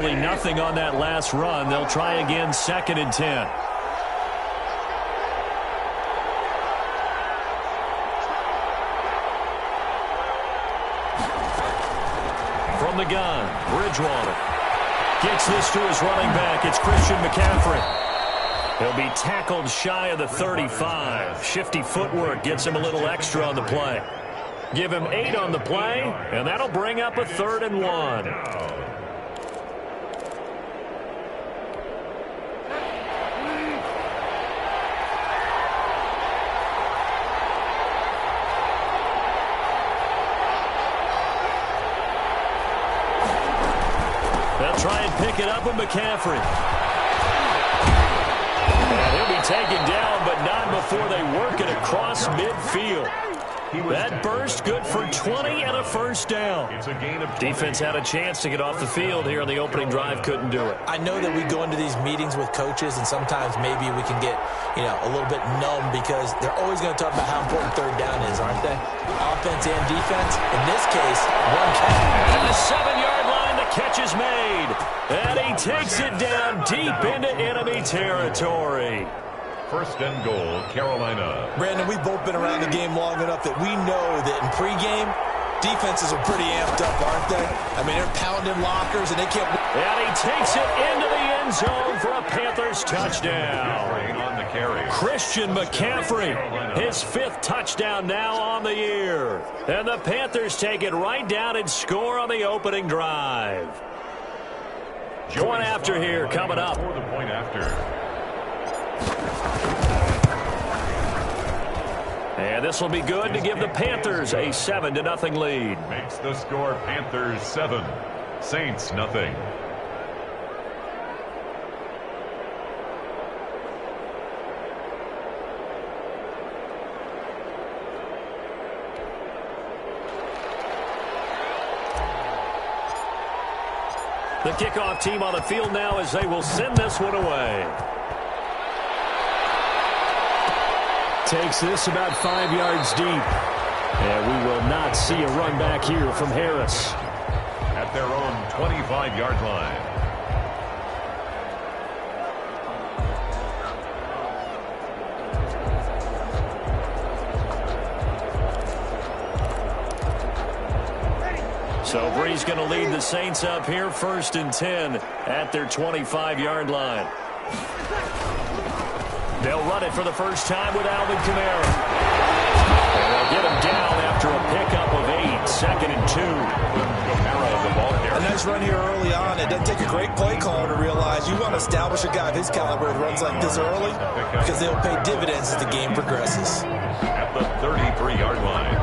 Nothing on that last run. They'll try again, 2nd and 10. From the gun, Bridgewater gets this to his running back. It's Christian McCaffrey. He'll be tackled shy of the 35. Shifty footwork gets him a little extra on the play. Give him 8 on the play, and that'll bring up a 3rd and 1. They'll try and pick it up with McCaffrey. And he'll be taken down, but not before they work it across midfield. That burst good for 20 and a first down. Defense had a chance to get off the field here on the opening drive, couldn't do it. I know that we go into these meetings with coaches, and sometimes maybe we can get, a little bit numb because they're always going to talk about how important 3rd down is, aren't they? Offense and defense. In this case, one catch. At the 7-yard line, the catch is made. And he takes it down deep into enemy territory. 1st and goal, Carolina. Brandon, we've both been around the game long enough that we know that in pregame, defenses are pretty amped up, aren't they? I mean, they're pounding lockers, and they can't... And he takes it into the end zone for a Panthers touchdown. On the carry. Christian McCaffrey, his 5th touchdown now on the year. And the Panthers take it right down and score on the opening drive. Point after here coming up. For the point after. And this will be good to give the Panthers a 7-0 lead. Makes the score Panthers 7, Saints nothing. The kickoff team on the field now as they will send this one away. Takes this about 5 yards deep. And we will not see a run back here from Harris. At their own 25-yard line. So Bree's going to lead the Saints up here, 1st and 10 at their 25-yard line. They'll run it for the first time with Alvin Kamara. And they'll get him down after a pickup of 8, 2nd and 2. Kamara, the ball carrier. A nice run here early on. It doesn't take a great play caller to realize you want to establish a guy of his caliber who runs like this early because they'll pay dividends as the game progresses. At the 33-yard line.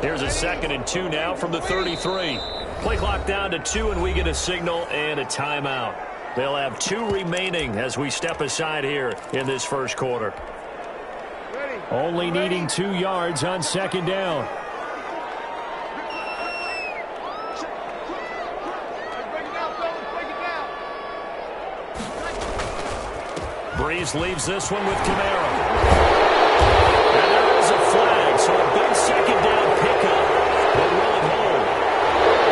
Here's a 2nd and 2 now from the 33. Play clock down to 2, and we get a signal and a timeout. They'll have 2 remaining as we step aside here in this first quarter. Only needing 2 yards on 2nd down. Breeze leaves this one with Kamara. And there is a flag, so a big 2nd down pickup, but will it hold?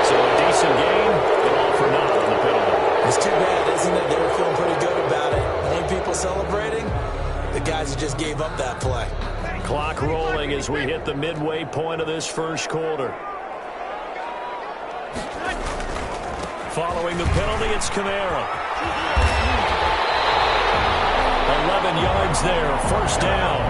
So a decent game, but all for naught on the penalty. It's too bad, isn't it? They were feeling pretty good about it. Any people celebrating? The guys who just gave up that play. Clock rolling as we hit the midway point of this first quarter. Following the penalty, it's Kamara. 11 yards there, first down.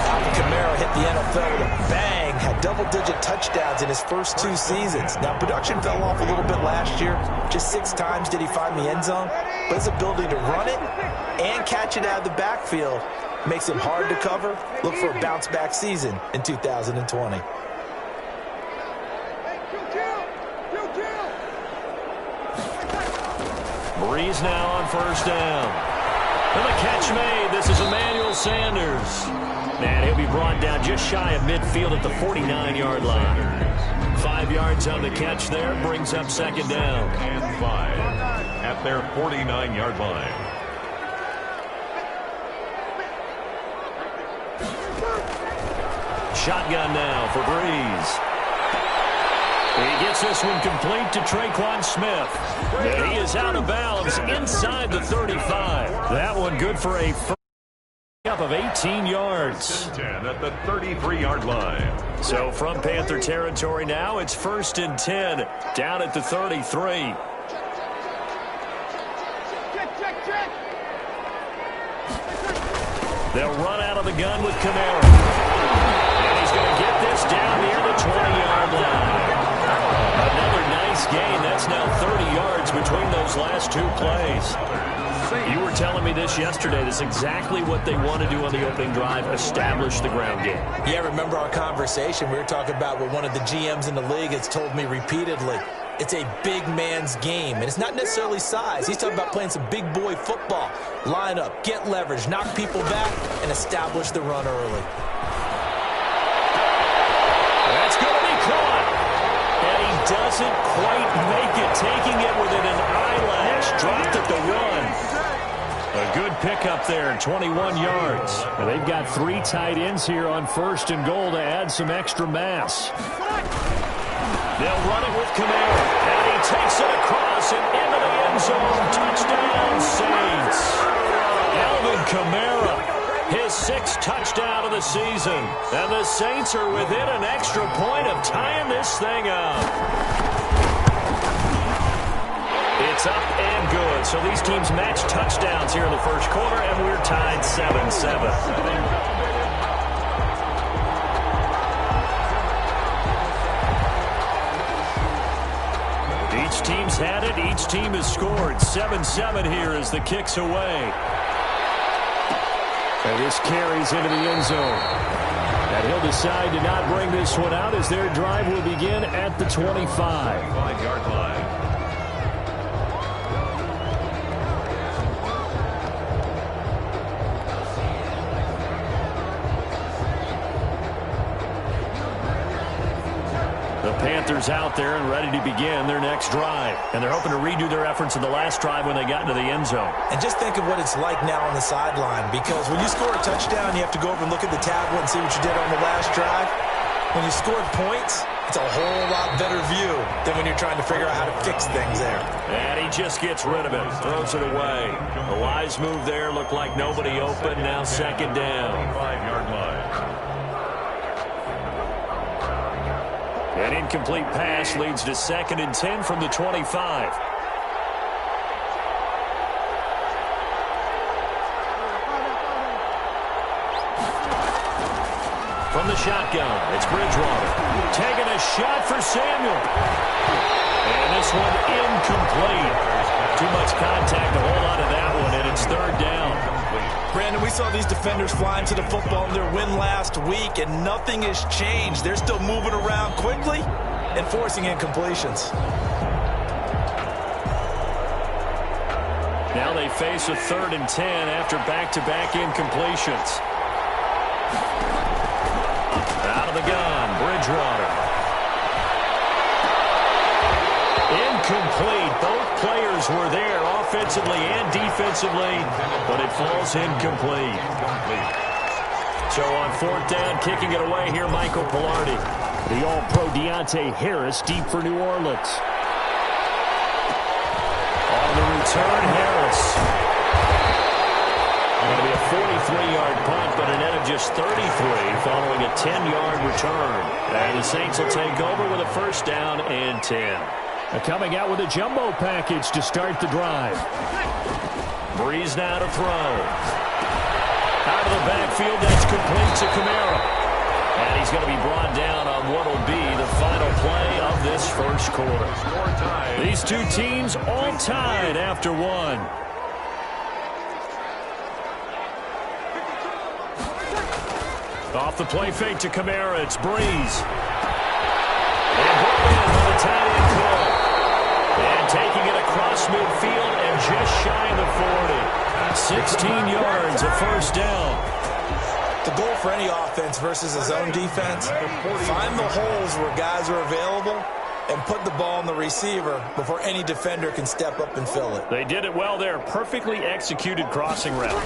Alvin Kamara hit the NFL with a bang, had double-digit touchdowns in his first 2 seasons. Now, production fell off a little bit last year. Just 6 times did he find the end zone. But his ability to run it and catch it out of the backfield makes him hard to cover. Look for a bounce-back season in 2020. Breeze now on first down. And the catch made. This is Emmanuel Sanders. And he'll be brought down just shy of midfield at the 49-yard line. 5 yards on the catch there. Brings up second down. And 5 at their 49-yard line. Shotgun now for Breeze. He gets this one complete to Traquan Smith. And he is out of bounds inside the 35. That one good for a first up of 18 yards. 10 at the 33-yard line. So from Panther territory now, it's 1st and 10 down at the 33. They'll run out of the gun with Kamara. And he's going to get this down near the 20-yard line. Another nice gain. That's now 30 yards between those last 2 plays. You were telling me this yesterday. This is exactly what they want to do on the opening drive, establish the ground game. Yeah, remember our conversation. We were talking about what one of the GMs in the league has told me repeatedly. It's a big man's game, and it's not necessarily size. He's talking about playing some big boy football. Line up, get leverage, knock people back, and establish the run early. That's going to be caught. And he doesn't quite make it, taking it within an eyelash. Dropped at the 1. A good pickup there, 21 yards. And they've got 3 tight ends here on 1st and goal to add some extra mass. They'll run it with Kamara. And he takes it across and into the end zone. Touchdown, Saints. Alvin Kamara, his 6th touchdown of the season. And the Saints are within an extra point of tying this thing up. It's up and good. So these teams match touchdowns here in the first quarter, and we're tied 7-7. Each team's had it. Each team has scored. 7-7 here as the kick's away. And this carries into the end zone. And he'll decide to not bring this one out as their drive will begin at the 25. 5-yard line. Panthers out there and ready to begin their next drive. And they're hoping to redo their efforts in the last drive when they got into the end zone. And just think of what it's like now on the sideline, because when you score a touchdown, you have to go over and look at the tablet and see what you did on the last drive. When you scored points, it's a whole lot better view than when you're trying to figure out how to fix things there. And he just gets rid of it, throws it away. A wise move there, looked like nobody open, now second down. 5-yard line. An incomplete pass leads to 2nd and 10 from the 25. From the shotgun, it's Bridgewater. Taking a shot for Samuel. And this one incomplete. Too much contact to hold on to that one, and it's 3rd down. Brandon, we saw these defenders flying to the football in their win last week, and nothing has changed. They're still moving around quickly and forcing incompletions. Now they face a 3rd and 10 after back-to-back incompletions. Out of the gun, Bridgewater. Incomplete. Both players were there offensively and defensively, but it falls incomplete. So on 4th down, kicking it away here, Michael Pilardi. The All-Pro Deontay Harris deep for New Orleans. On the return, Harris. Going to be a 43-yard punt, but a net of just 33 following a 10-yard return. And the Saints will take over with a 1st down and 10. Coming out with a jumbo package to start the drive. Breeze now to throw. Out of the backfield, that's complete to Kamara. And he's going to be brought down on what will be the final play of this first quarter. These two teams all tied after 1. Off the play fake to Kamara, it's Breeze. And 16 yards, a first down. The goal for any offense versus his own defense, find the holes where guys are available and put the ball on the receiver before any defender can step up and fill it. They did it well there. Perfectly executed crossing route.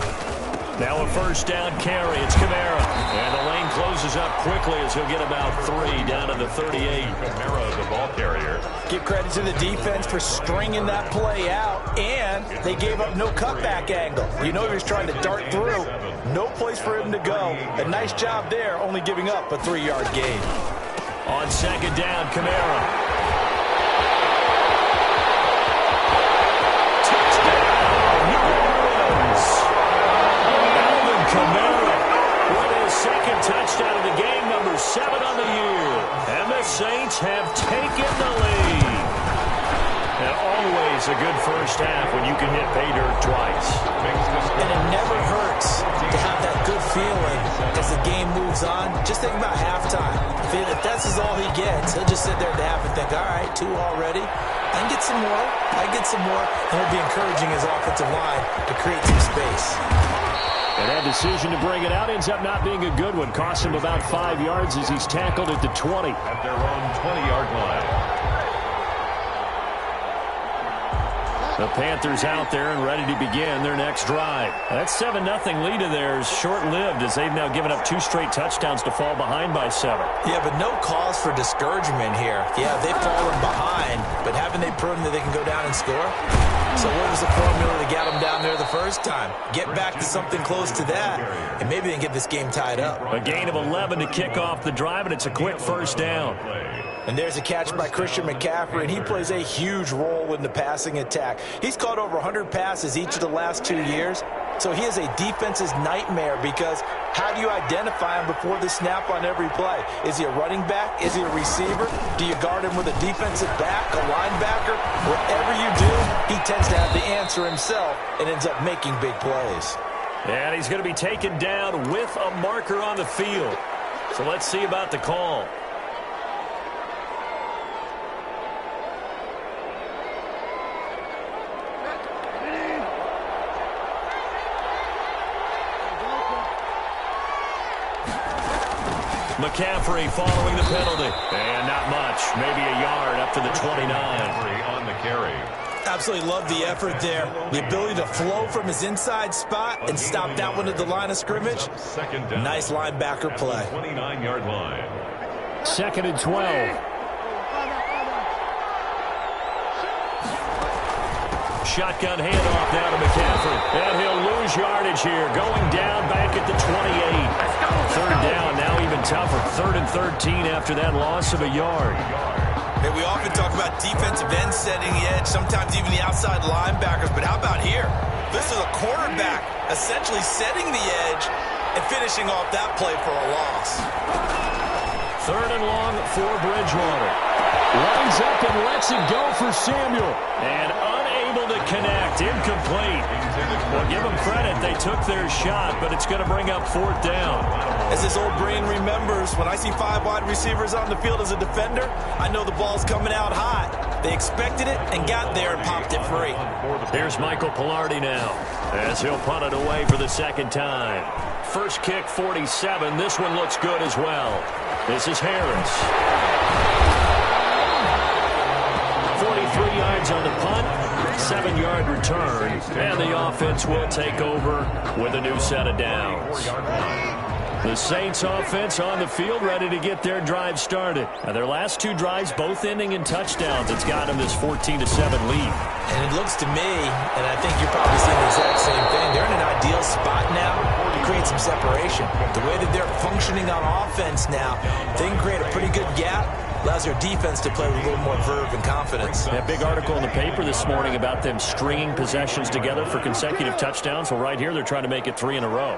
Now a first down carry. It's Kamara. And the lane closes up quickly as he'll get about 3 down to the 38. Kamara, the ball carrier. Give credit to the defense for stringing that play out, and they gave up no cutback angle. You know he was trying to dart through. No place for him to go. A nice job there, only giving up a 3-yard gain. On second down, Kamara. Kamara with his second touchdown of the game, number 7 on the year. And the Saints have taken the lead. And always a good first half when you can hit pay dirt twice. And it never hurts to have that good feeling as the game moves on. Just think about halftime. If that's all he gets, he'll just sit there at the half and think, all right, 2 already. I can get some more. I get some more. And he'll be encouraging his offensive line to create some space. And that decision to bring it out ends up not being a good one. Cost him about 5 yards as he's tackled at the 20. At their own 20-yard line. The Panthers out there and ready to begin their next drive. That 7-0 lead of theirs short-lived as they've now given up 2 straight touchdowns to fall behind by 7. Yeah, but no cause for discouragement here. Yeah, they've fallen behind, but haven't they proven that they can go down and score? So what was the formula that got them down there the first time? Get back to something close to that, and maybe they can get this game tied up. A gain of 11 to kick off the drive, and it's a quick first down. And there's a catch by Christian McCaffrey, and he plays a huge role in the passing attack. He's caught over 100 passes each of the last 2 years, so he is a defense's nightmare because how do you identify him before the snap on every play? Is he a running back? Is he a receiver? Do you guard him with a defensive back, a linebacker? Whatever you do, he tends to have the answer himself and ends up making big plays. And he's going to be taken down with a marker on the field. So let's see about the call. McCaffrey following the penalty. And not much. Maybe a yard up to the 29. On the carry. Absolutely love the effort there. The ability to flow from his inside spot and stop that one at the line of scrimmage. Second down. Nice linebacker play. 29-yard line. 2nd and 12. Shotgun handoff now to McCaffrey. And he'll lose yardage here. Going down back at the 28. 3rd down, now even tougher. 3rd and 13 after that loss of a yard. Hey, we often talk about defensive ends setting the edge, sometimes even the outside linebackers. But how about here? This is a cornerback essentially setting the edge and finishing off that play for a loss. 3rd and long for Bridgewater. Lines up and lets it go for Samuel. And unable to connect. Incomplete. Well, give them credit. They took their shot, but it's going to bring up 4th down. As this old brain remembers, when I see 5 wide receivers on the field as a defender, I know the ball's coming out hot. They expected it and got there and popped it free. Here's Michael Pilardi now as he'll punt it away for the 2nd time. First kick, 47. This one looks good as well. This is Harris. 43 yards on the punt, 7-yard return, and the offense will take over with a new set of downs. The Saints offense on the field ready to get their drive started. Now, their last 2 drives both ending in touchdowns. It's got them this 14-7 lead. And it looks to me, and I think you're probably seeing the exact same thing, they're in an ideal spot now to create some separation. The way that they're functioning on offense now, they can create a pretty good gap. Allows their defense to play with a little more verve and confidence. That big article in the paper this morning about them stringing possessions together for consecutive touchdowns. Well, right here, they're trying to make it 3 in a row.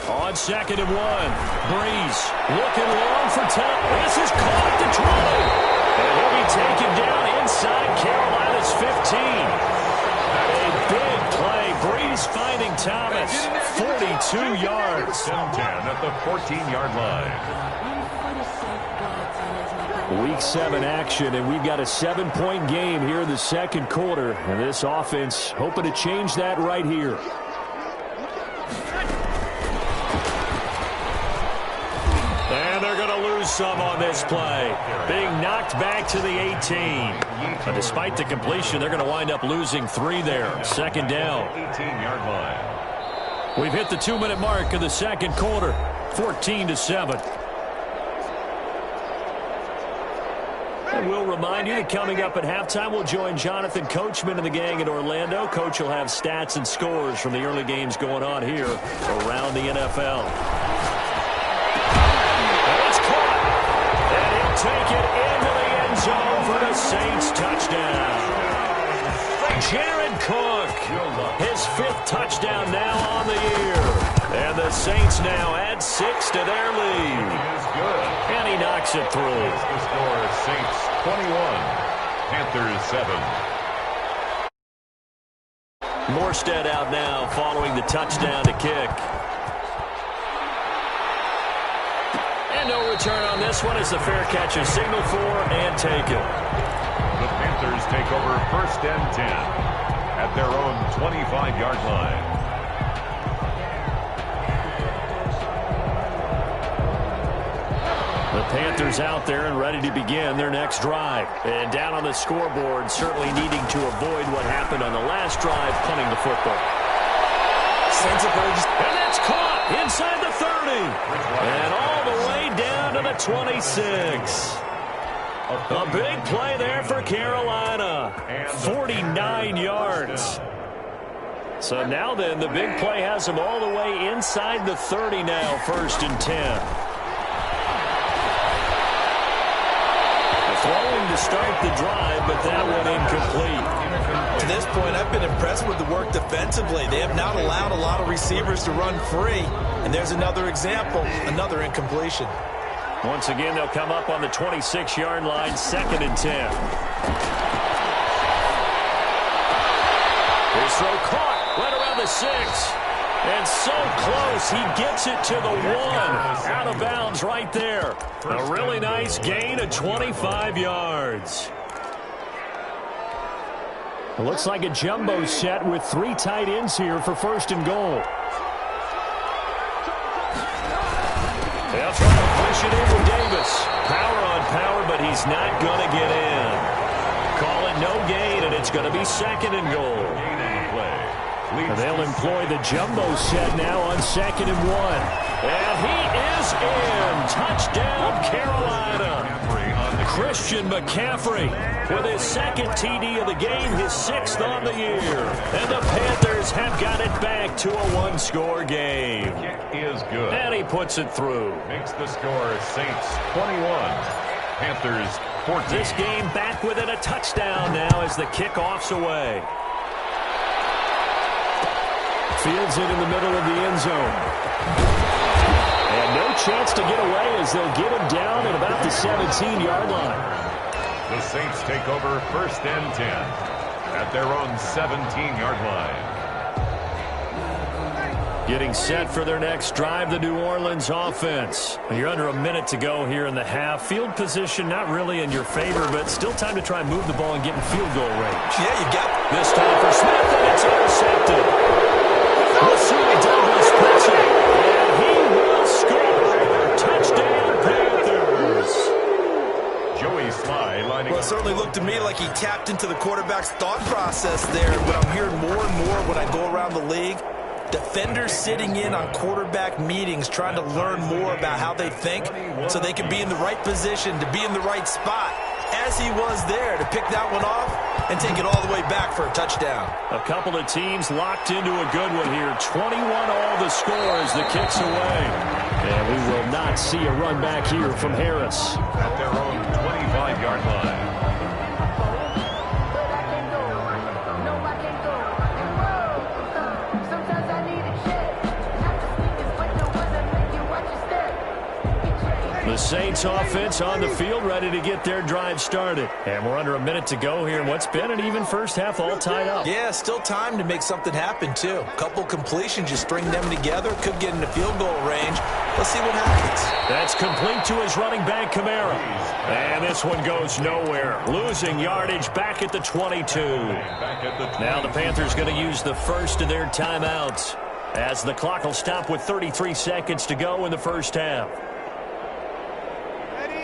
On 2nd and 1, Breeze looking long for time. This is caught at the 20. And he'll be taken down inside Carolina's 15. A big play. Breeze finding Thomas. 42 yards. 10 at the 14-yard line. Week 7 action, and we've got a 7-point game here in the second quarter. And this offense hoping to change that right here. And they're going to lose some on this play. Being knocked back to the 18. But despite the completion, they're going to wind up losing 3 there. Second down. 18-yard line. We've hit the 2-minute mark of the second quarter. 14-7. And we'll remind you that coming up at halftime, we'll join Jonathan Coachman and the gang in Orlando. Coach will have stats and scores from the early games going on here around the NFL. And it's caught. And he'll take it into the end zone for the Saints touchdown. Jared Cook, his 5th touchdown now on the year. And the Saints now add 6 to their lead. And he knocks it through. The score, Saints 21, Panthers 7. Morstead out now following the touchdown to kick. And no return on this one as the fair catch is signaled for and taken. The Panthers take over 1st and 10 at their own 25-yard line. The Panthers out there and ready to begin their next drive. And down on the scoreboard, certainly needing to avoid what happened on the last drive, punting the football. And it's caught inside the 30. And all the way down to the 26. A big play there for Carolina. 49 yards. So now then, the big play has them all the way inside the 30 now, 1st and 10. Throwing to start the drive, but that one incomplete. To this point, I've been impressed with the work defensively. They have not allowed a lot of receivers to run free. And there's another example, another incompletion. Once again, they'll come up on the 26-yard line, 2nd and 10. His throw caught right around the 6. And so close, he gets it to the 1. Out of bounds right there. A really nice gain of 25 yards. It looks like a jumbo set with 3 tight ends here for 1st and goal. They'll try to push it in with Davis. Power on power, but he's not going to get in. Call it no gain, and it's going to be 2nd and goal. And they'll employ the jumbo set now on 2nd and 1. And he is in. Touchdown, Carolina. Christian McCaffrey with his 2nd TD of the game, his 6th on the year. And the Panthers have got it back to a 1-score game. Kick is good. And he puts it through. Makes the score Saints 21, Panthers 14. This game back within a touchdown now as the kickoff's away. Fields it in the middle of the end zone. And no chance to get away as they'll get him down at about the 17-yard line. The Saints take over 1st and 10 at their own 17-yard line. Getting set for their next drive, the New Orleans offense. You're under a minute to go here in the half. Field position not really in your favor, but still time to try and move the ball and get in field goal range. Yeah, you got it. This time for Smith, and it's intercepted. Rasuri Douglas puts it, and he will score. Touchdown, Panthers. Joey Sly lining Well, it certainly looked to me like he tapped into the quarterback's thought process there, but I'm hearing more and more when I go around the league. Defenders sitting in on quarterback meetings trying to learn more about how they think so they can be in the right position to be in the right spot, as he was there to pick that one off and take it all the way back for a touchdown. A couple of teams locked into a good one here. 21 all the score as the kick's away. And we will not see a run back here from Harris. at their own 25-yard line. The The Saints offense on the field, ready to get their drive started. And we're under a minute to go here in what's been an even first half, all tied up. Yeah, still time to make something happen, too. A couple completions, you string them together, could get into field goal range. Let's see what happens. That's complete to his running back, Kamara. And this one goes nowhere. Losing yardage back at the 22. Now the Panthers going to use the first of their timeouts, as the clock will stop with 33 seconds to go in the first half.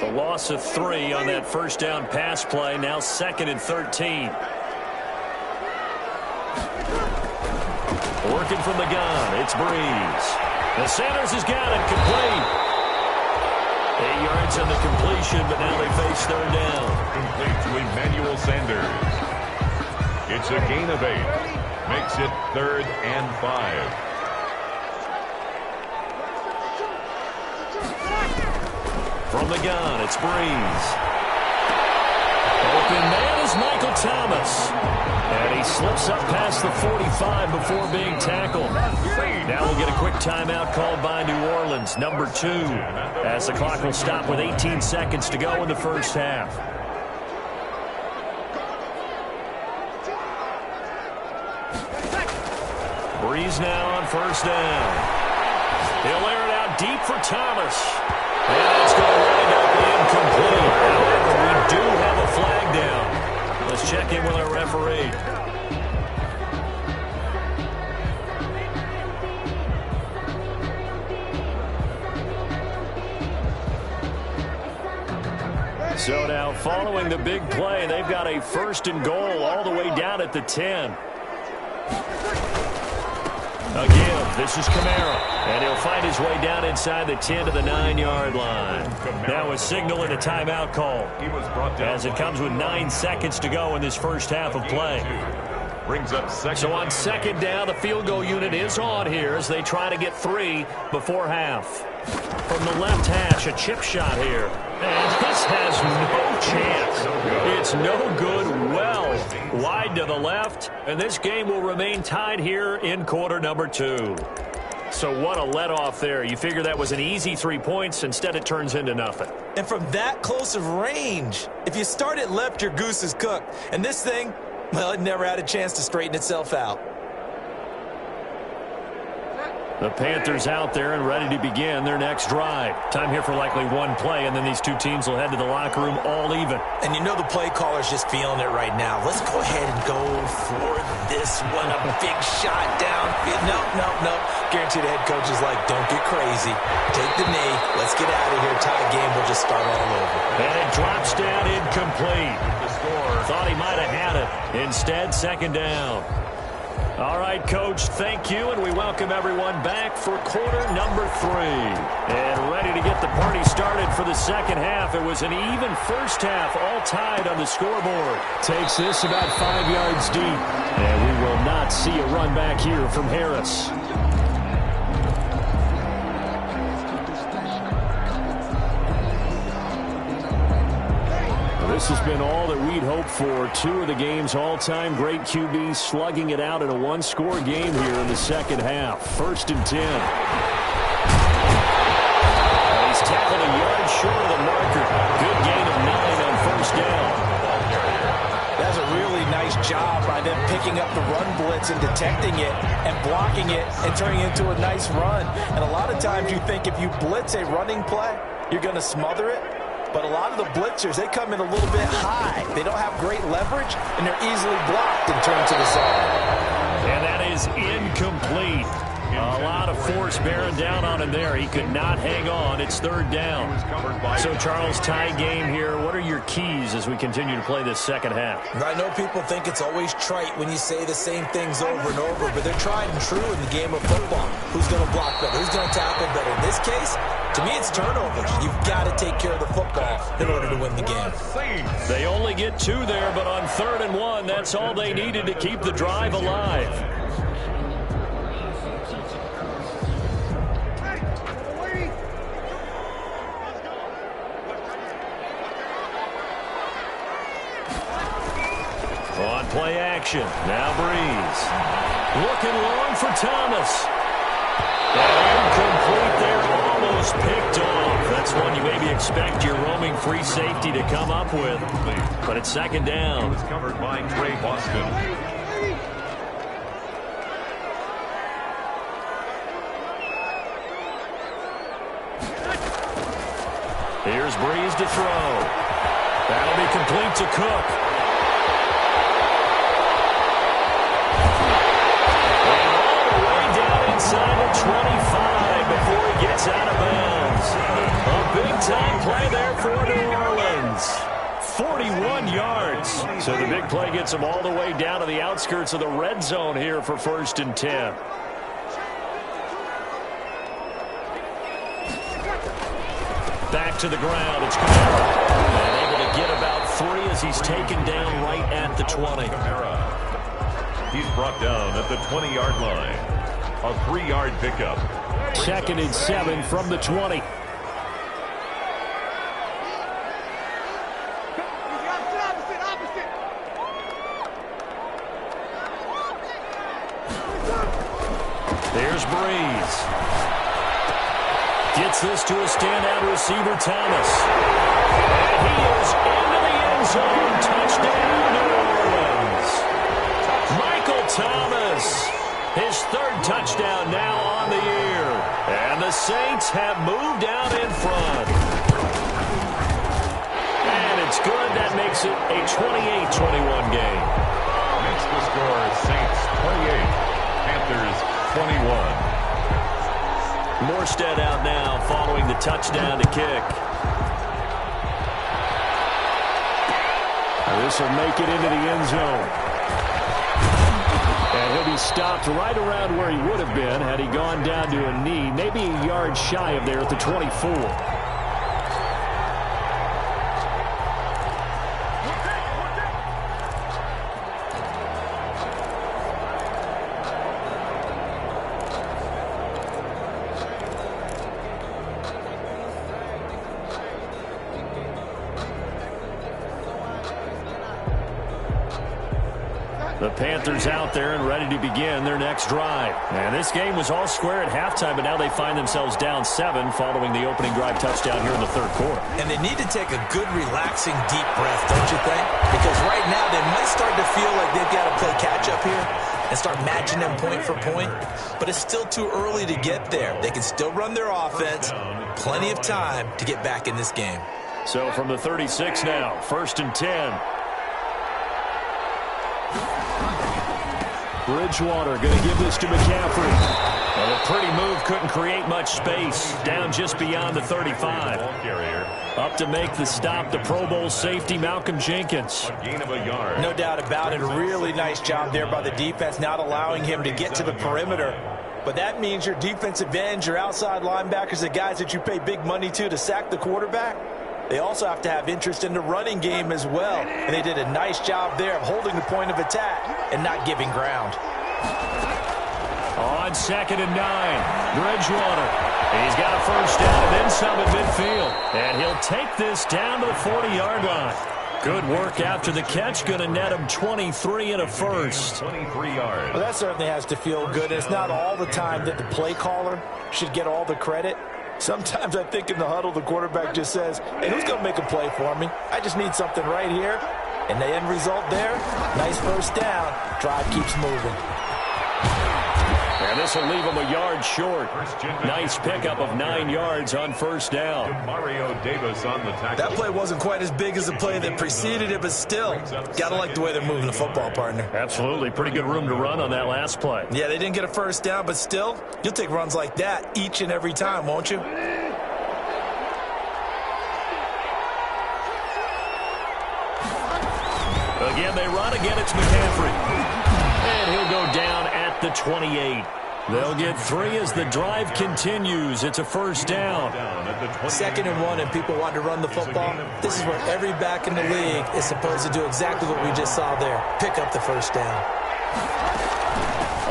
The loss of 3 on that first down pass play, now 2nd and 13. Working from the gun, it's Breeze. The Sanders has got it, complete. 8 yards on the completion, but now they face third down. Complete to Emmanuel Sanders. It's a gain of 8. Makes it 3rd and 5. From the gun, it's Breeze. Open man is Michael Thomas. And he slips up past the 45 before being tackled. Now we'll get a quick timeout called by New Orleans, number 2, as the clock will stop with 18 seconds to go in the first half. Breeze now on first down. He'll air it out deep for Thomas. And it's going to wind up incomplete. However, we do have a flag down. Let's check in with our referee. So now, following the big play, they've got a 1st and goal all the way down at the 10. Again, this is Kamara, and he'll find his way down inside the 10 to the 9-yard line. Now a signal and a timeout call, as it comes with 9 seconds to go in this first half of play. So on 2nd down, the field goal unit is on here as they try to get 3 before half. From the left hash, a chip shot here. And this has no chance. It's no good. Well wide to the left. And this game will remain tied here in quarter number 2. So what a let-off there. You figure that was an easy 3 points. Instead, it turns into nothing. And from that close of range, if you start it left, your goose is cooked. And this thing, well, it never had a chance to straighten itself out. The Panthers out there and ready to begin their next drive. Time here for likely one play, and then these two teams will head to the locker room all even. And you know the play caller's just feeling it right now. Let's go ahead and go for this one. A big shot down. No. Guarantee the head coach is like, don't get crazy. Take the knee. Let's get out of here. Tie game. We'll just start all over. And it drops down incomplete. The score. Thought he might have had it. Instead, 2nd down. All right, Coach, thank you, and we welcome everyone back for quarter number 3. And ready to get the party started for the second half. It was an even first half, all tied on the scoreboard. Takes this about 5 yards deep, and we will not see a run back here from Harris. This has been all that we'd hoped for. 2 of the game's all-time great QBs slugging it out in a one-score game here in the second half. 1st and 10. He's tackled a yard short of the marker. Good gain of 9 on 1st down. That's a really nice job by them picking up the run blitz and detecting it and blocking it and turning it into a nice run. And a lot of times you think if you blitz a running play, you're going to smother it. But a lot of the blitzers, they come in a little bit high. They don't have great leverage, and they're easily blocked and turned to the side. And that is incomplete. A lot of force bearing down on him there. He could not hang on. It's 3rd down. So, Charles, tie game here. What are your keys as we continue to play this second half? I know people think it's always trite when you say the same things over and over, but they're tried and true in the game of football. Who's going to block better? Who's going to tackle better? In this case, to me, it's turnovers. You've got to take care of the football in order to win the game. They only get 2 there, but on 3rd and 1, that's all they needed to keep the drive alive. On play action, now Breeze. Looking long for Thomas. And incomplete there, almost picked off. That's That's one you maybe expect your roaming free safety to come up with. But it's second down. It was covered by Trey Boston. Here's Breeze to throw. That'll be complete to Cook. And all the way down inside the 25 before he gets out of bounds. A big-time play there for New Orleans. 41 yards. So the big play gets him all the way down to the outskirts of the red zone here for 1st and 10. Back to the ground. It's Kamara. And able to get about 3 as he's taken down right at the 20. He's brought down at the 20-yard line. A 3-yard pickup. 2nd and 7 from the 20. There's Breeze. Gets this to a standout receiver, Thomas. And he is into the end zone. Touchdown, New Orleans. Michael Thomas, his 3rd touchdown now on the year. And the Saints have moved out in front. And it's good. That makes it a 28-21 game. Makes the score Saints 28, Panthers 21. Morstead out now following the touchdown to kick. This will make it into the end zone. And he'll be stopped right around where he would have been had he gone down to a knee, maybe a yard shy of there at the 24. The Panthers out there and ready to begin their next drive. And this game was all square at halftime, but now they find themselves down 7 following the opening drive touchdown here in the 3rd quarter. And they need to take a good, relaxing, deep breath, don't you think? Because right now they might start to feel like they've got to play catch-up here and start matching them point for point. But it's still too early to get there. They can still run their offense. Plenty of time to get back in this game. So from the 36 now, 1st and 10. Bridgewater going to give this to McCaffrey. Well, a pretty move, couldn't create much space. Down just beyond the 35. Up to make the stop, the Pro Bowl safety, Malcolm Jenkins. A gain of a yard. No doubt about it. A really nice job there by the defense, not allowing him to get to the perimeter. But that means your defensive ends, your outside linebackers, the guys that you pay big money to sack the quarterback, they also have to have interest in the running game as well. And they did a nice job there of holding the point of attack and not giving ground. On 2nd and 9, Bridgewater. He's got a 1st down and then some at midfield. And he'll take this down to the 40-yard line. Good work after the catch. Going to net him 23 and a 1st. 23 yards. Well, that certainly has to feel good. It's not all the time that the play caller should get all the credit. Sometimes I think in the huddle, the quarterback just says, hey, who's going to make a play for me? I just need something right here. And the end result there, nice 1st down. Drive keeps moving. And this will leave him a yard short. Nice pickup of 9 yards on 1st down. Mario Davis on the tackle. That play wasn't quite as big as the play that preceded it, but still, got to like the way they're moving the football, partner. Absolutely. Pretty good room to run on that last play. Yeah, they didn't get a 1st down, but still, you'll take runs like that each and every time, won't you? Again, they run. Again, it's McCaffrey. And he'll go down at the 28. They'll get 3 as the drive continues. It's a 1st down. 2nd and 1, and people want to run the football. This is where every back in the league is supposed to do exactly what we just saw there. Pick up the 1st down.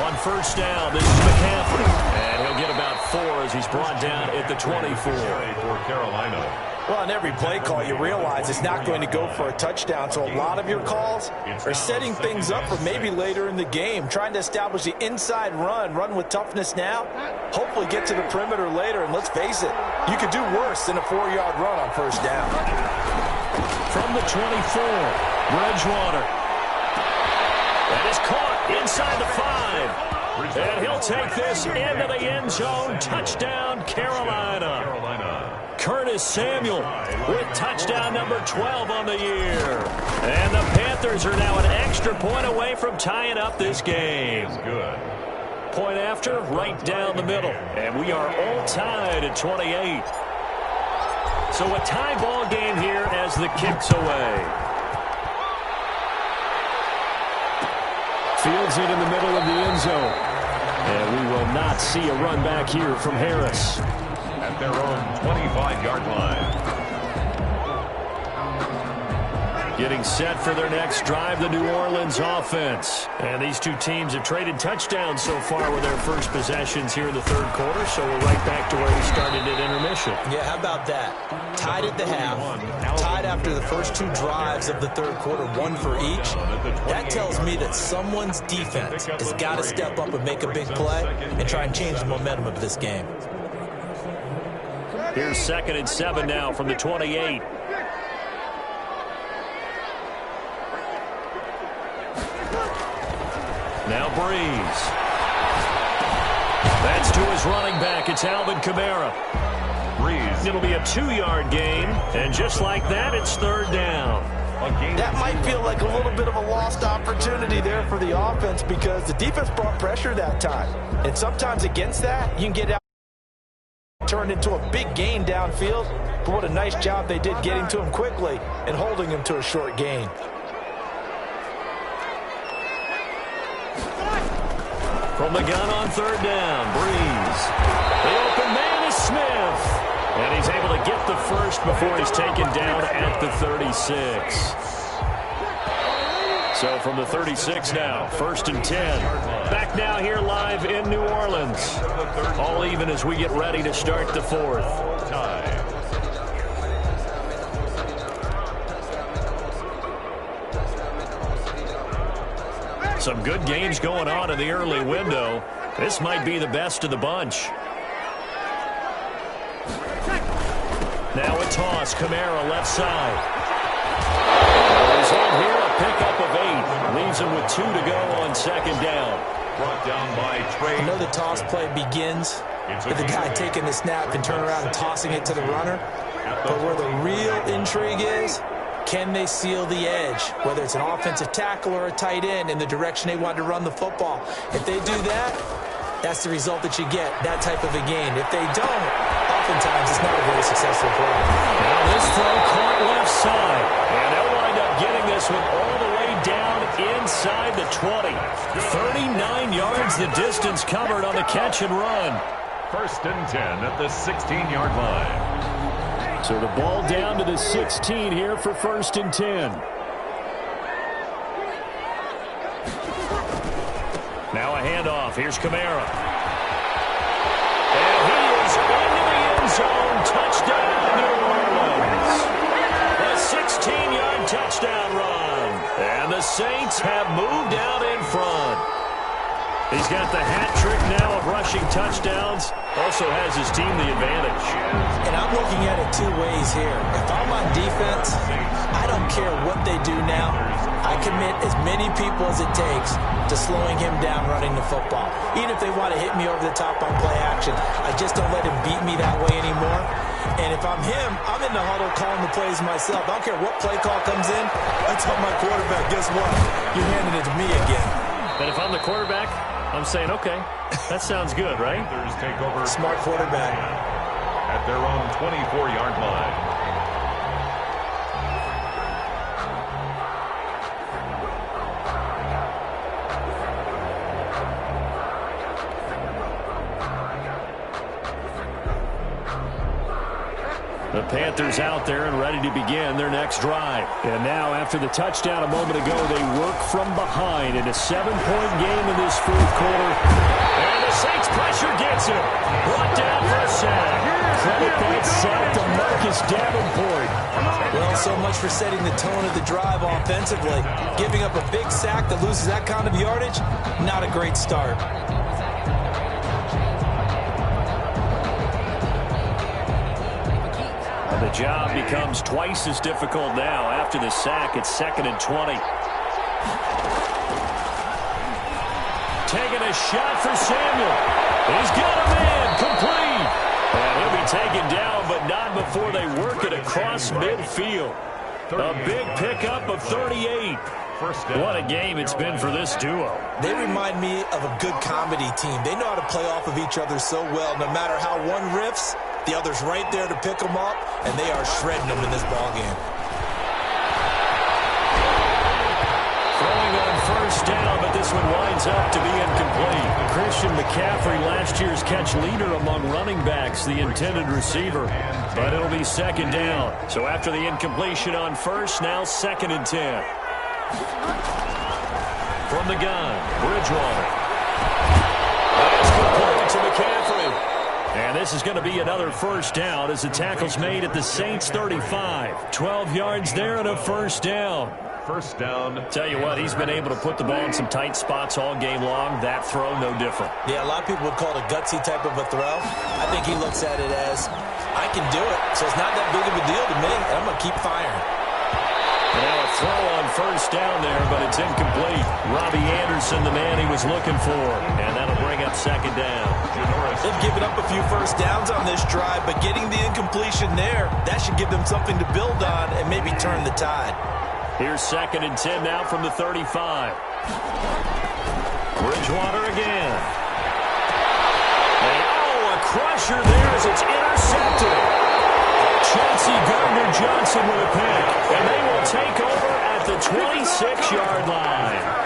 On 1st down, this is McCaffrey. And he'll get about 4 as he's brought down at the 24. For Carolina. Well, on every play call, you realize it's not going to go for a touchdown, so a lot of your calls are setting things up for maybe later in the game, trying to establish the inside run with toughness now, hopefully get to the perimeter later, and let's face it, you could do worse than a 4-yard run on first down. From the 24, Bridgewater. That is caught inside the 5. And he'll take this into the end zone. Touchdown, Carolina. Curtis Samuel with touchdown number 12 on the year. And the Panthers are now an extra point away from tying up this game. Good. Point after, right down the middle. And we are all tied at 28. So a tie ball game here as the kick's away. Fields it in the middle of the end zone. And we will not see a run back here from Harris. At their own 25-yard line. Getting set for their next drive, the New Orleans offense. And these two teams have traded touchdowns so far with their first possessions here in the third quarter, so we're right back to where we started at intermission. Yeah, how about that? Tied at the half, tied after the first two drives of the third quarter, one for each. That tells me that someone's defense has got to step up and make a big play and try and change the momentum of this game. Here's 2nd and 7 now from the 28. Now Breeze. That's to his running back. It's Alvin Kamara. Breeze. It'll be a 2-yard gain, and just like that, it's 3rd down. That might feel like a little bit of a lost opportunity there for the offense because the defense brought pressure that time. And sometimes against that, you can get out turned into a big gain downfield. But what a nice job they did getting to him quickly and holding him to a short gain. From the gun on 3rd down, Breeze. The open man is Smith. And he's able to get the first before he's taken down at the 36. So from the 36 now, 1st and 10. Back now here live in New Orleans. All even as we get ready to start the 4th. Tie. Some good games going on in the early window. This might be the best of the bunch. Now a toss. Kamara left side. He's in here, a pickup of 8. Leaves him with 2 to go on 2nd down. Brought down by Trey. I know the toss play begins with the guy taking the snap and turn around and tossing it to the runner. But where the real intrigue is, can they seal the edge, whether it's an offensive tackle or a tight end, in the direction they want to run the football? If they do that, that's the result that you get, that type of a gain. If they don't, oftentimes it's not a very successful play. Now this throw caught left side. And they'll wind up getting this one all the way down inside the 20. 39 yards the distance covered on the catch and run. 1st and 10 at the 16-yard line. So the ball down to the 16 here for 1st and 10. Now a handoff. Here's Kamara. And he is into the end zone. Touchdown, New Orleans. A 16-yard touchdown run. And the Saints have moved out in front. He's got the hat trick now of rushing touchdowns. Also has his team the advantage. And I'm looking at it 2 ways here. If I'm on defense, I don't care what they do now. I commit as many people as it takes to slowing him down running the football. Even if they want to hit me over the top on play action, I just don't let him beat me that way anymore. And if I'm him, I'm in the huddle calling the plays myself. I don't care what play call comes in. I tell my quarterback, guess what? You're handing it to me again. And if I'm the quarterback, I'm saying, okay, that sounds good, right? Panthers take over. Smart quarterback. At their own 24-yard line. The Panthers out there and ready to begin their next drive. And now, after the touchdown a moment ago, they work from behind in a 7-point game in this 4th quarter. And the Saints pressure gets him. Brought down for a sack. Credit there It's sacked to Marcus Davenport. Well, so much for setting the tone of the drive offensively. Giving up a big sack that loses that kind of yardage, not a great start. And the job becomes twice as difficult now. After the sack, it's 2nd and 20. Taking a shot for Samuel. He's got him in. Complete. And he'll be taken down, but not before they work it across midfield. A big pickup of 38. What a game it's been for this duo. They remind me of a good comedy team. They know how to play off of each other so well. No matter how one riffs, the other's right there to pick them up, and they are shredding them in this ballgame. Throwing on first down, but this one winds up to be incomplete. Christian McCaffrey, last year's catch leader among running backs, the intended receiver. But it'll be 2nd down. So after the incompletion on first, now 2nd and 10. From the gun, Bridgewater. That's complete to McCaffrey. And this is going to be another first down as the tackle's made at the Saints 35. 12 yards there and a first down. First down. Tell you what, he's been able to put the ball in some tight spots all game long. That throw, no different. Yeah, a lot of people would call it a gutsy type of a throw. I think he looks at it as, I can do it, so it's not that big of a deal to me, and I'm going to keep firing. Now a throw on first down there, but it's incomplete. Robbie Anderson, the man he was looking for, and that'll bring up 2nd down. They've given up a few first downs on this drive, but getting the incompletion there, that should give them something to build on and maybe turn the tide. Here's 2nd and 10 now from the 35. Bridgewater again. And, a crusher there as it's intercepted. Chauncey Gardner-Johnson with a pick. And they will take over at the 26-yard line.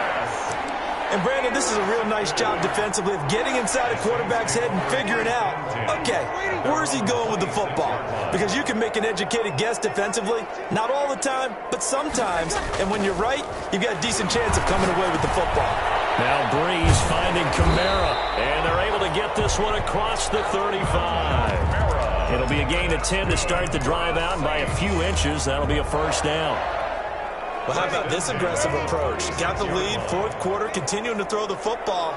And, Brandon, this is a real nice job defensively of getting inside a quarterback's head and figuring out, okay, where's he going with the football? Because you can make an educated guess defensively, not all the time, but sometimes. And when you're right, you've got a decent chance of coming away with the football. Now Breeze finding Kamara, and they're able to get this one across the 35. It'll be a gain of 10 to start the drive out, and by a few inches, that'll be a first down. Well, how about this aggressive approach? Got the lead, 4th quarter, continuing to throw the football.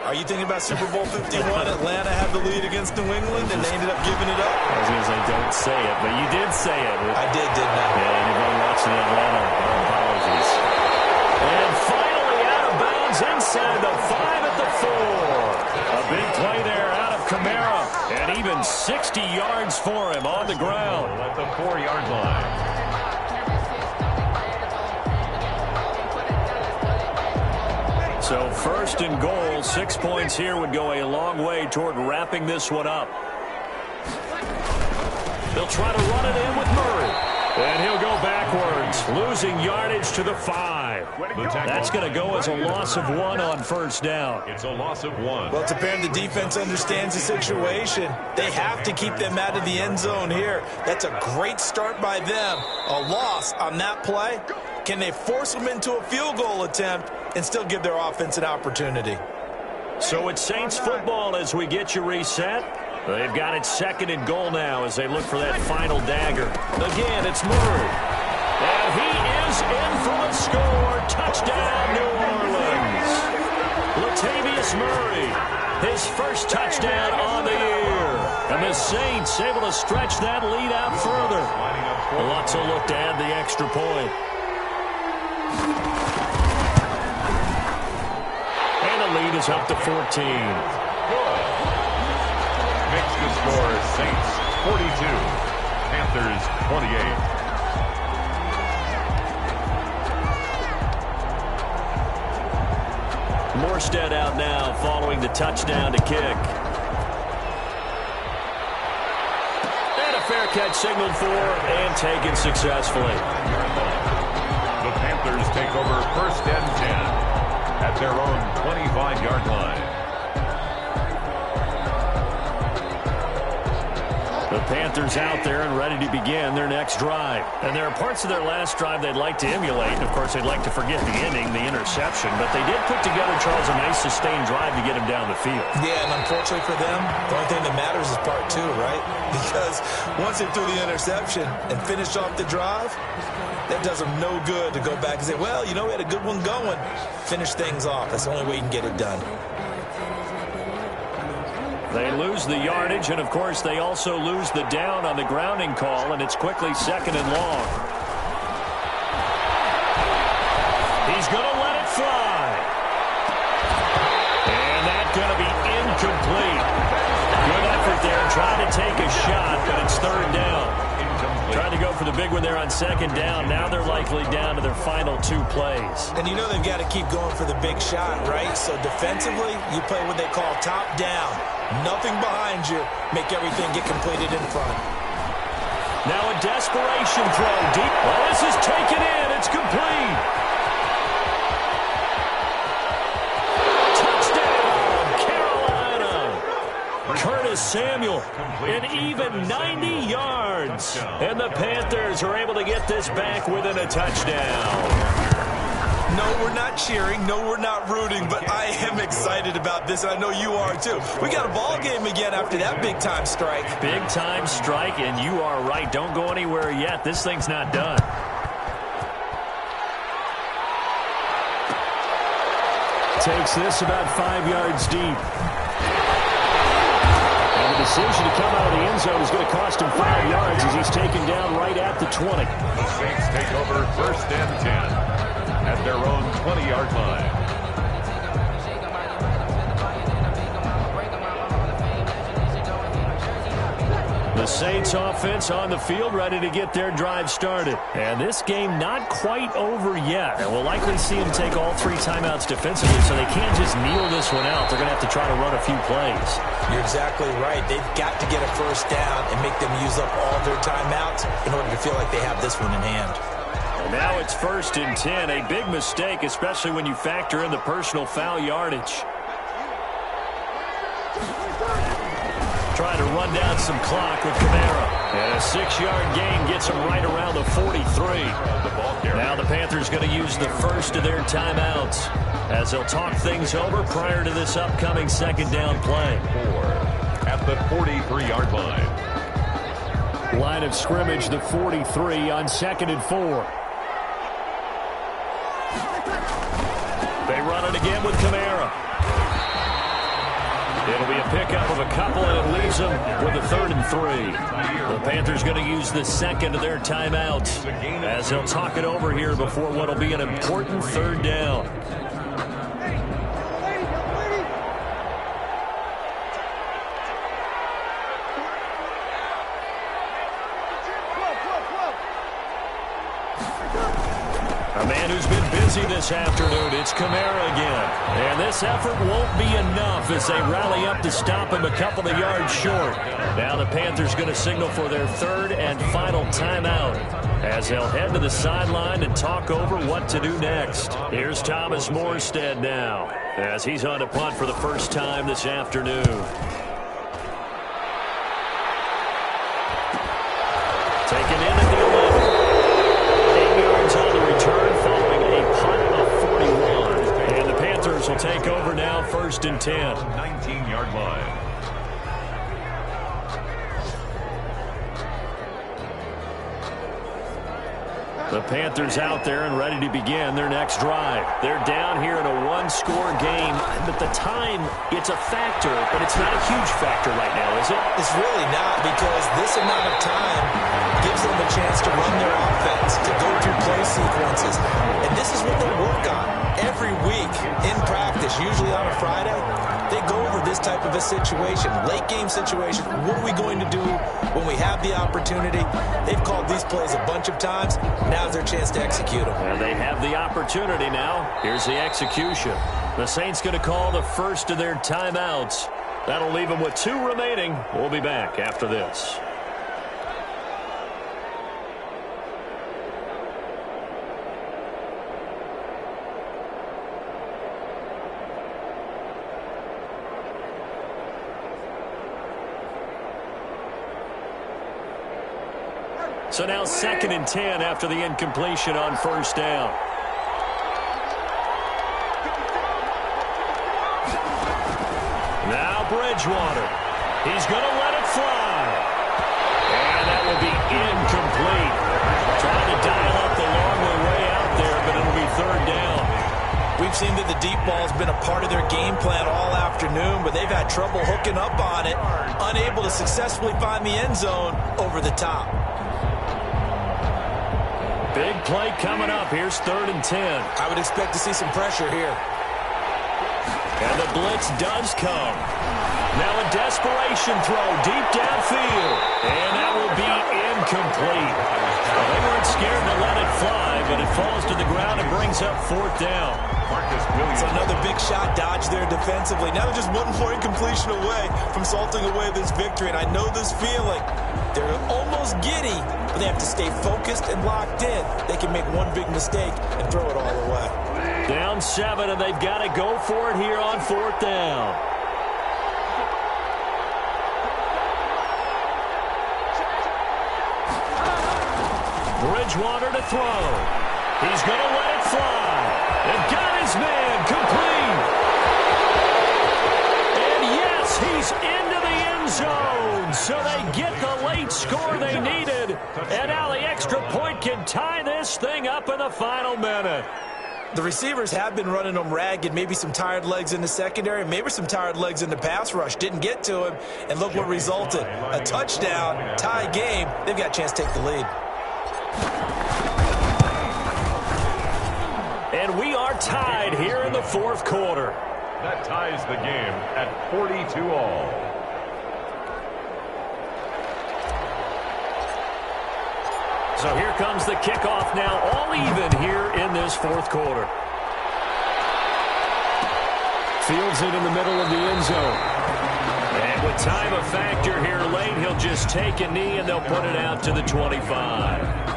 Are you thinking about Super Bowl 51? Atlanta had the lead against New England, and they ended up giving it up? I was going to say, don't say it, but you did say it. I did, didn't I? Yeah, anybody watching Atlanta, our apologies. And finally out of bounds inside the 5 at the 4. A big play there out of Kamara, and even 60 yards for him on the ground. At the 4-yard line. So 1st and goal, 6 points here would go a long way toward wrapping this one up. They'll try to run it in with Murray. And he'll go backwards, losing yardage to the 5. That's going to go as a loss of 1 on first down. It's a loss of 1. Well, it's apparent the defense understands the situation. They have to keep them out of the end zone here. That's a great start by them. A loss on that play. Can they force them into a field goal attempt and still give their offense an opportunity? So it's Saints football as we get you reset. They've got it 2nd and goal now as they look for that final dagger. Again, it's Murray. And he is in for the score. Touchdown, New Orleans. Latavius Murray, his first touchdown on the year. And the Saints able to stretch that lead out further. Lots of look to add the extra point. And the lead is up to 14. Makes the score Saints 42, Panthers 28. Morstead out now following the touchdown to kick. And a fair catch signaled for and taken successfully. The Panthers take over 1st and 10 at their own 25-yard line. The Panthers out there and ready to begin their next drive. And there are parts of their last drive they'd like to emulate. Of course, they'd like to forget the ending, the interception. But they did put together, Charles, a nice sustained drive to get him down the field. Yeah, and unfortunately for them, the only thing that matters is part two, right? Because once they threw the interception and finished off the drive, that does them no good to go back and say, well, you know, we had a good one going. Finish things off. That's the only way you can get it done. They lose the yardage, and, of course, they also lose the down on the grounding call, and it's quickly 2nd and long. He's going to let it fly. And that's going to be incomplete. Good effort there, trying to take a shot, but it's 3rd down. Trying to go for the big one there on 2nd down. Now they're likely down to their final 2 plays. And you know they've got to keep going for the big shot, right? So defensively, you play what they call top down. Nothing behind you. Make everything get completed in front. Now a desperation throw deep. Well, this is taken in. It's complete. Touchdown, Carolina. Curtis Samuel, an even 90 yards. And the Panthers are able to get this back within a touchdown. No, we're not cheering. No, we're not rooting. But I am excited about this, and I know you are too. We got a ball game again after that big-time strike. Big-time strike, and you are right. Don't go anywhere yet. This thing's not done. Takes this about 5 yards deep. And the decision to come out of the end zone is going to cost him 5 yards as he's taken down right at the 20. The Saints take over 1st and 10. At their own 20-yard line. The Saints offense on the field ready to get their drive started. And this game not quite over yet. And we'll likely see them take all 3 timeouts defensively, so they can't just kneel this one out. They're going to have to try to run a few plays. You're exactly right. They've got to get a 1st down and make them use up all their timeouts in order to feel like they have this one in hand. Now it's 1st and 10, a big mistake, especially when you factor in the personal foul yardage. Trying to run down some clock with Kamara. And a 6-yard gain gets him right around the 43. Now the Panthers going to use the first of their timeouts as they'll talk things over prior to this upcoming 2nd down play. 4 at the 43-yard line. Line of scrimmage, the 43 on 2nd and 4. They run it again with Kamara. It'll be a pickup of a couple, and it leaves them with a 3rd and 3. The Panthers going to use the 2nd of their timeouts as they'll talk it over here before what will be an important 3rd down. A man who's been busy this afternoon, it's Kamara again. And this effort won't be enough as they rally up to stop him a couple of yards short. Now the Panthers going to signal for their 3rd and final timeout as they'll head to the sideline and talk over what to do next. Here's Thomas Morstead now as he's on to punt for the first time this afternoon. Taken in at the 11. 8 yards on the return following a punt of 41. And the Panthers will take over now 1st and 10. 19-yard line. The Panthers out there and ready to begin their next drive. They're down here in a 1-score game. But the time, it's a factor, but it's not a huge factor right now, is it? It's really not, because this amount of time gives them a chance to run their offense, to go through play sequences. And this is what they work on every week in practice, usually on a Friday. They go over this type of a situation, late game situation. What are we going to do when we have the opportunity? They've called these plays a bunch of times. Now's their chance to execute them. And they have the opportunity now. Here's the execution. The Saints going to call the first of their timeouts. That'll leave them with 2 remaining. We'll be back after this. So now 2nd and 10 after the incompletion on first down. Now Bridgewater. He's going to let it fly. And that will be incomplete. Trying to dial up the long way out there, but it'll be 3rd down. We've seen that the deep ball's been a part of their game plan all afternoon, but they've had trouble hooking up on it, unable to successfully find the end zone over the top. Big play coming up. Here's 3rd and 10. I would expect to see some pressure here. And the blitz does come. Now a desperation throw deep downfield. And that will be incomplete. Well, they weren't scared to let it fly, but it falls to the ground and brings up 4th down. It's another big shot dodge there defensively. Now they're just one more incompletion away from salting away this victory. And I know this feeling. They're almost giddy, but they have to stay focused and locked in. They can make one big mistake and throw it all away. Down 7, and they've got to go for it here on 4th down. Bridgewater to throw. He's going to let it fly. They've got his man complete. And yes, he's into the end zone. So they get the late score they needed. And now the extra point can tie this thing up in the final minute. The receivers have been running them ragged. Maybe some tired legs in the secondary, maybe some tired legs in the pass rush. Didn't get to him, and look what resulted. A touchdown, tie game. They've got a chance to take the lead. And we are tied here in the 4th quarter. That ties the game at 42 all. So here comes the kickoff now, all even here in this 4th quarter. Fields it in the middle of the end zone. And with time a factor here late, he'll just take a knee and they'll put it out to the 25.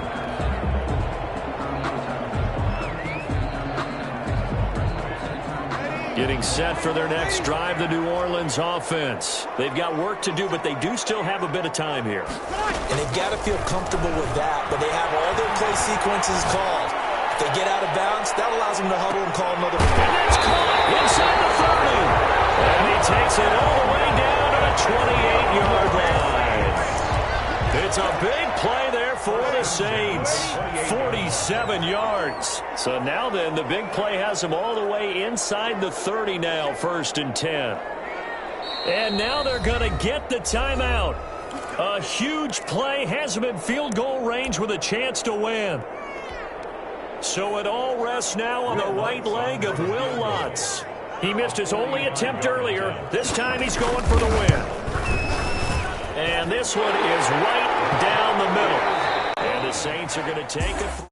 Getting set for their next drive, the New Orleans offense. They've got work to do, but they do still have a bit of time here. And they've got to feel comfortable with that, but they have all their play sequences called. If they get out of bounds, that allows them to huddle and call another play. And it's caught inside the 30. And he takes it all the way down to the 28-yard line. It's a big play there for the Saints. 47 yards. So now then, the big play has them all the way inside the 30 now, 1st and 10. And now they're going to get the timeout. A huge play has them in field goal range with a chance to win. So it all rests now on the right leg of Will Lutz. He missed his only attempt earlier. This time he's going for the win. And this one is right down the middle. And the Saints are going to take it.